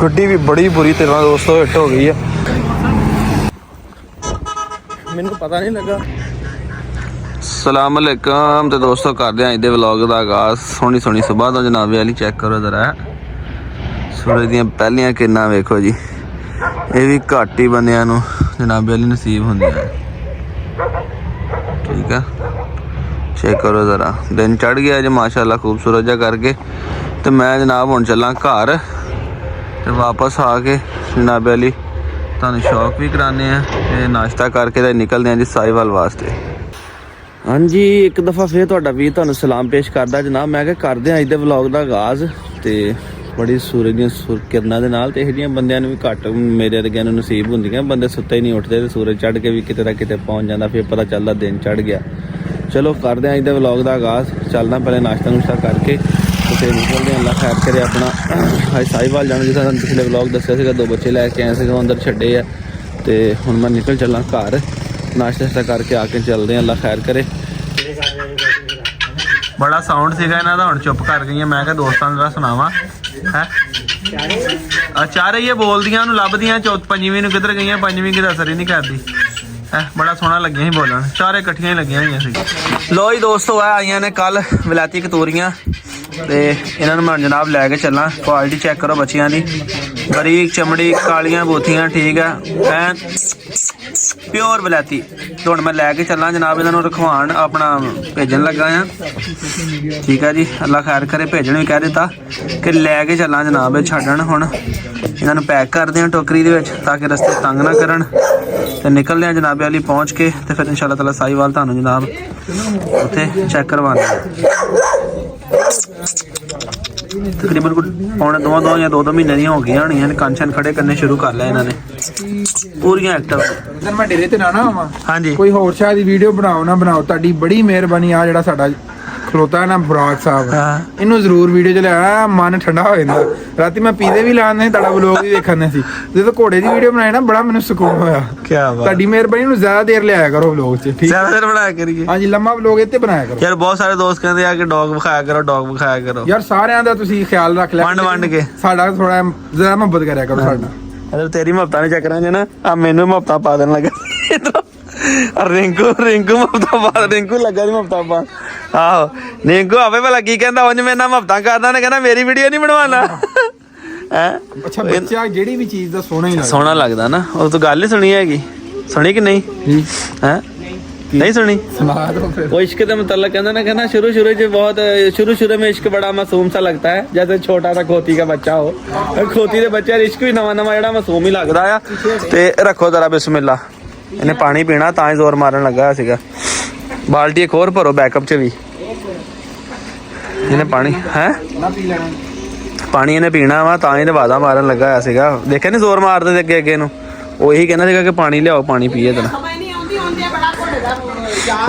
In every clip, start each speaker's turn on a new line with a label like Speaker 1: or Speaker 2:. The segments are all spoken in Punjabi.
Speaker 1: ਗੱਡੀ ਵੀ ਬੜੀ ਬੁਰੀ ਤਰ੍ਹਾਂ ਦੋਸਤੋ ਹਿੱਟ ਹੋ ਗਈ ਆ। ਮੈਨੂੰ ਪਤਾ ਨਹੀਂ ਲੱਗਾ। ਸਲਾਮ ਅਲੈਕਮ ਤੇ ਦੋਸਤੋ ਕਰਦੇ ਆਂ ਅੱਜ ਦੇ ਵਲੌਗ ਦਾ ਆਗਾਜ਼। ਸੋਹਣੀ ਸੋਹਣੀ ਸੁਬਾਹ ਤੋਂ ਜਨਾਬੇ ਵਾਲੀ ਚੈੱਕ ਕਰੋ ਜ਼ਰਾ, ਸੂਰਜ ਦੀਆਂ ਪਹਿਲੀਆਂ ਕਿਰਨਾਂ ਵੇਖੋ ਜੀ। ਇਹ ਵੀ ਘੱਟ ਹੀ ਬੰਦਿਆਂ ਨੂੰ ਜਨਾਬੇ ਵਾਲੀ ਨਸੀਬ ਹੁੰਦੀਆਂ, ਠੀਕ ਆ। ਚੈੱਕ ਕਰੋ ਜ਼ਰਾ, ਦਿਨ ਚੜ ਗਿਆ ਅੱਜ ਮਾਸ਼ਾਅੱਲਾ ਖੂਬਸੂਰਤ ਜਿਹਾ ਕਰਕੇ। ਤੇ ਮੈਂ ਜਨਾਬ ਹੁਣ ਚੱਲਾਂ ਘਰ ਤੇ ਵਾਪਸ ਆ ਕੇ ਜਨਾਬੇ ਵਾਲੀ ਤੁਹਾਨੂੰ ਸ਼ੌਕ ਵੀ ਕਰਾਉਂਦੇ ਆ ਤੇ ਨਾਸ਼ਤਾ ਕਰਕੇ ਤੇ ਨਿਕਲਦੇ ਹਾਂ ਜੀ ਸਾਈਵਾਲ ਵਾਸਤੇ। ਹਾਂਜੀ, ਇੱਕ ਦਫਾ ਫਿਰ ਤੁਹਾਡਾ ਵੀਰ ਤੁਹਾਨੂੰ ਸਲਾਮ ਪੇਸ਼ ਕਰਦਾ ਜਨਾਬ। ਮੈਂ ਕਿਹਾ ਕਰਦੇ ਹਾਂ ਅੱਜ ਦੇ ਵਲੌਗ ਦਾ ਆਗਾਜ਼। ਤੇ ਬੜੀ ਸੂਰਜ ਦੀਆਂ ਕਿਰਨਾਂ ਦੇ ਨਾਲ ਤੇ ਇਹੋ ਜਿਹੀਆਂ ਬੰਦਿਆਂ ਨੂੰ ਵੀ ਘੱਟ ਮੇਰੇ ਵਰਗਿਆਂ ਨੂੰ ਨਸੀਬ ਹੁੰਦੀਆਂ। ਬੰਦੇ ਸੁੱਤੇ ਹੀ ਨਹੀਂ ਉੱਠਦੇ ਤੇ ਸੂਰਜ ਚੜ੍ਹ ਕੇ ਵੀ ਕਿਤੇ ਨਾ ਕਿਤੇ ਪਹੁੰਚ ਜਾਂਦਾ, ਫਿਰ ਪਤਾ ਚੱਲਦਾ ਦਿਨ ਚੜ੍ਹ ਗਿਆ। ਚਲੋ ਕਰਦੇ ਹਾਂ ਅੱਜ ਦੇ ਵਲੌਗ ਦਾ ਆਗਾਜ਼। ਚੱਲਦਾ ਪਹਿਲੇ ਨਾਸ਼ਤਾ ਨੁਸ਼ਤਾ ਕਰਕੇ ਤੇ ਫਿਰ ਨਿਕਲਦੇ ਹਾਂ। ਅੱਲਾ ਖੈਰ ਕਰੇ। ਆਪਣਾ ਅੱਜ ਸਾਈਵਾਲ ਜਾਣਾ, ਜਿਸ ਤਰ੍ਹਾਂ ਪਿਛਲੇ ਵਲੌਗ ਦੱਸਿਆ ਸੀਗਾ, 2 ਬੱਚੇ ਲੈ ਕੇ ਆਏ ਸੀਗਾ, ਅੰਦਰ ਛੱਡੇ ਆ। ਤੇ ਹੁਣ ਮੈਂ ਨਿਕਲ ਚੱਲਾਂ ਘਰ, ਨਾਸ਼ਤਾ ਕਰਕੇ ਆ ਕੇ ਚੱਲਦੇ ਹਾਂ। ਅੱਲਾ ਖੈਰ ਕਰੇ। ਬੜਾ ਸਾਊਂਡ ਸੀਗਾ ਇਹਨਾਂ ਦਾ, ਹੁਣ ਚੁੱਪ ਕਰ ਗਈਆਂ। ਮੈਂ ਕਿਹਾ ਦੋਸਤਾਂ ਨੂੰ ਜਰਾ ਸੁਣਾਵਾਂ ਹੈ। ਚਾਰੇ ਇਹ ਬੋਲਦੀਆਂ ਉਹਨੂੰ ਲੱਭਦੀਆਂ, ਪੰਜਵੀਂ ਨੂੰ ਕਿੱਧਰ ਗਈਆਂ, ਪੰਜਵੀਂ ਕਿਤੇ ਅਸਰ ਹੀ ਨਹੀਂ ਕਰਦੀ ਹੈ। ਬੜਾ ਸੋਹਣਾ ਲੱਗਿਆ ਸੀ ਬੋਲਣ, ਚਾਰੇ ਇਕੱਠੀਆਂ ਹੀ ਲੱਗੀਆਂ ਹੋਈਆਂ ਸੀ। ਲੋ ਜੀ ਦੋਸਤੋ, ਆਈਆਂ ਨੇ ਕੱਲ ਵਿਲਾਇਤੀ ਕਤੂਰੀਆਂ ਤੇ ਇਹਨਾਂ ਨੂੰ ਮੈਂ ਜਨਾਬ ਲੈ ਕੇ ਚੱਲਾਂ। ਕੁਆਲਿਟੀ ਚੈੱਕ ਕਰੋ ਬੱਚਿਆਂ ਦੀ, ਬਰੀਕ ਚਮੜੀ, ਕਾਲੀਆਂ ਬੋਥੀਆਂ, ਠੀਕ ਆ, ਐਨ ਪਿਓਰ ਵਿਲਾਇਤੀ। ਹੁਣ ਮੈਂ ਲੈ ਕੇ ਚੱਲਾਂ ਜਨਾਬ ਇਹਨਾਂ ਨੂੰ ਰਖਵਾਉਣ, ਆਪਣਾ ਭੇਜਣ ਲੱਗਾ ਆ, ਠੀਕ ਆ ਜੀ। ਅੱਲਾ ਖੈਰ ਕਰੇ। ਭੇਜਣ ਵੀ ਕਹਿ ਦਿੱਤਾ ਕਿ ਲੈ ਕੇ ਚੱਲਾਂ ਜਨਾਬ, ਇਹ ਛੱਡਣ। ਹੁਣ ਇਹਨਾਂ ਨੂੰ ਪੈਕ ਕਰਦੇ ਹਾਂ ਟੋਕਰੀ ਦੇ ਵਿੱਚ ਤਾਂ ਕਿ ਰਸਤੇ ਤੰਗ ਨਾ ਕਰਨ ਤੇ ਨਿਕਲਦੇ ਹਾਂ ਜਨਾਬੇ ਵਾਲੀ ਪਹੁੰਚ ਕੇ। ਤੇ ਫਿਰ ਇਨਸ਼ਾਅੱਲਾ ਤਾਲਾ ਸਾਈਵਾਲ ਤੁਹਾਨੂੰ ਜਨਾਬ ਉੱਥੇ ਚੈੱਕ ਕਰਵਾਉਣਾ। ਤਕਰੀਬਨ ਪੌਣੇ 2 ਜਾਂ 2 ਮਹੀਨੇ ਦੀਆਂ ਹੋ ਗਈਆਂ ਹੋਣੀਆਂ ਨੇ। ਕੰਨ ਖੜੇ ਕਰਨੇ ਸ਼ੁਰੂ ਕਰ ਲਿਆ ਇਹਨਾਂ ਨੇ, ਪੂਰੀਆਂ ਐਕਟਿਵ।
Speaker 2: ਮੈਂ ਡੇਰੇ ਤੇ ਨਾ ਆਵਾਂ,
Speaker 1: ਹਾਂਜੀ
Speaker 2: ਕੋਈ ਹੋਰ ਸ਼ਾਇਦ ਦੀ ਵੀਡੀਓ ਬਣਾਓ ਨਾ ਬਣਾਓ, ਤੁਹਾਡੀ ਬੜੀ ਮਿਹਰਬਾਨੀ। ਆ ਜਿਹੜਾ ਸਾਡਾ ਖਲੋਤਾ ਨਾ ਬਰਾੜ ਸਾਹਿਬ, ਇਹਨੂੰ ਜ਼ਰੂਰ ਵੀਡੀਓ 'ਚ ਲਿਆਣਾ, ਮਨ ਠੰਡਾ ਹੋ ਜਾਂਦਾ। ਰਾਤੀ ਮੈਂ ਪੀਜ਼ੇ ਵੀ ਲਾਉਂਦੇ ਸੀ, ਤੁਹਾਡਾ ਵਲੋਗ ਵੀ ਵੇਖਣੇ ਸੀ। ਜਦੋਂ ਘੋੜੇ ਦੀ ਵੀਡੀਓ ਬਣਾਈ ਨਾ, ਬੜਾ ਮੈਨੂੰ ਸਕੂਨ ਹੋਇਆ। ਕੀ ਬਾਤ, ਤੁਹਾਡੀ ਮਿਹਰਬਾਨੀ। ਨੂੰ ਜ਼ਿਆਦਾ ਦੇਰ ਲਿਆਇਆ ਕਰੋ ਵਲੋਗ 'ਚ, ਠੀਕ,
Speaker 1: ਜ਼ਿਆਦਾ ਦੇਰ ਬਣਾਇਆ ਕਰੀਏ।
Speaker 2: ਹਾਂਜੀ, ਲੰਮਾ ਵਲੋਗ ਇੱਥੇ ਬਣਾਇਆ ਕਰੋ
Speaker 1: ਯਾਰ। ਬਹੁਤ ਸਾਰੇ ਦੋਸਤ ਕਹਿੰਦੇ ਆ ਕਿ ਡੌਗ ਵਿਖਾਇਆ ਕਰੋ, ਡੌਗ ਵਿਖਾਇਆ ਕਰੋ।
Speaker 2: ਯਾਰ ਸਾਰਿਆਂ ਦਾ ਤੁਸੀਂ ਖਿਆਲ ਰੱਖ ਲਿਆ,
Speaker 1: ਵੰਡ ਕੇ
Speaker 2: ਸਾਡਾ ਥੋੜਾ ਜ਼ਿਆਦਾ ਮੁਹੱਬਤ ਕਰਿਆ ਕਰੋ ਸਾਡਾ।
Speaker 1: ਅਗਰ ਤੇਰੀ ਮੁਹੱਬਤਾਂ ਦੇ ਚੱਕਰਾਂ 'ਚ ਨਾ ਆ ਮੈਨੂੰ ਮੁਹੱਬਤਾਂ ਪਾ ਦੇਣ ਲੱਗਾ ਰਿੰਕੂ ਮੁਹੱਬਤਾਂ ਪਾ, ਰਿੰਕੂ ਲੱਗਾ ਦੀ ਮੁਹੱਬਤਾਂ ਪਾ। ਆਹੋ, ਰਿੰਕੂ ਆਵੇ ਭਲਾ ਕੀ ਕਹਿੰਦਾ, ਉਂਝ ਮੇਰੇ ਨਾਲ ਮੁਹੱਬਤਾਂ ਕਰਦਾ ਨੇ, ਕਹਿੰਦਾ ਮੇਰੀ ਵੀਡੀਓ ਨਹੀਂ ਬਣਵਾਉਣਾ ਹੈ।
Speaker 2: ਅੱਛਾ, ਬੱਚਾ ਜਿਹੜੀ ਵੀ ਚੀਜ਼ ਦਾ
Speaker 1: ਸੋਹਣਾ ਲੱਗਦਾ ਨਾ। ਉਹ ਤਾਂ ਗੱਲ ਹੀ ਸੁਣੀ ਹੈਗੀ, ਸੁਣੀ ਕਿ ਨਹੀਂ ਹੈ? नहीं सुनी? वो इश्क के मतलब कहना ना, कहना शुरू में इश्क बड़ा मासूम सा लगता है, जैसे छोटा सा खोती का बच्चा हो। खोती के बच्चे इश्क भी नवा ਜਿਹੜਾ ਮਾਸੂਮ ਹੀ ਲੱਗਦਾ ਆ। ਤੇ ਰੱਖੋ ਜ਼ਰਾ ਬਿਸਮਿਲ੍ਲਾ। ਇਹਨੇ ਪਾਣੀ ਪੀਣਾ ਤਾਂ ਹੀ ਜ਼ੋਰ ਮਾਰਨ ਲੱਗਾ ਸੀਗਾ। ਬਾਲਟੀ ਇੱਕ ਹੋਰ ਭਰੋ ਬੈਕਅਪ 'ਚ ਵੀ। ਇਹਨੇ ਪਾਣੀ ਹੈ ਪਾਣੀ ਇਹਨੇ ਪੀਣਾ ਵਾ ਤਾਂ ਹੀ ਆਵਾਜ਼ਾਂ ਮਾਰਨ ਲੱਗਾ ਹੋਇਆ ਸੀਗਾ। ਦੇਖਿਆ ਨੀ ਜ਼ੋਰ ਮਾਰਦੇ ਅੱਗੇ ਅੱਗੇ ਨੂੰ। ਉਹ ਇਹੀ ਕਹਿੰਦਾ ਸੀਗਾ ਕਿ ਪਾਣੀ ਲਿਆਓ, ਪਾਣੀ ਪੀਏ ਤੈਨੂੰ।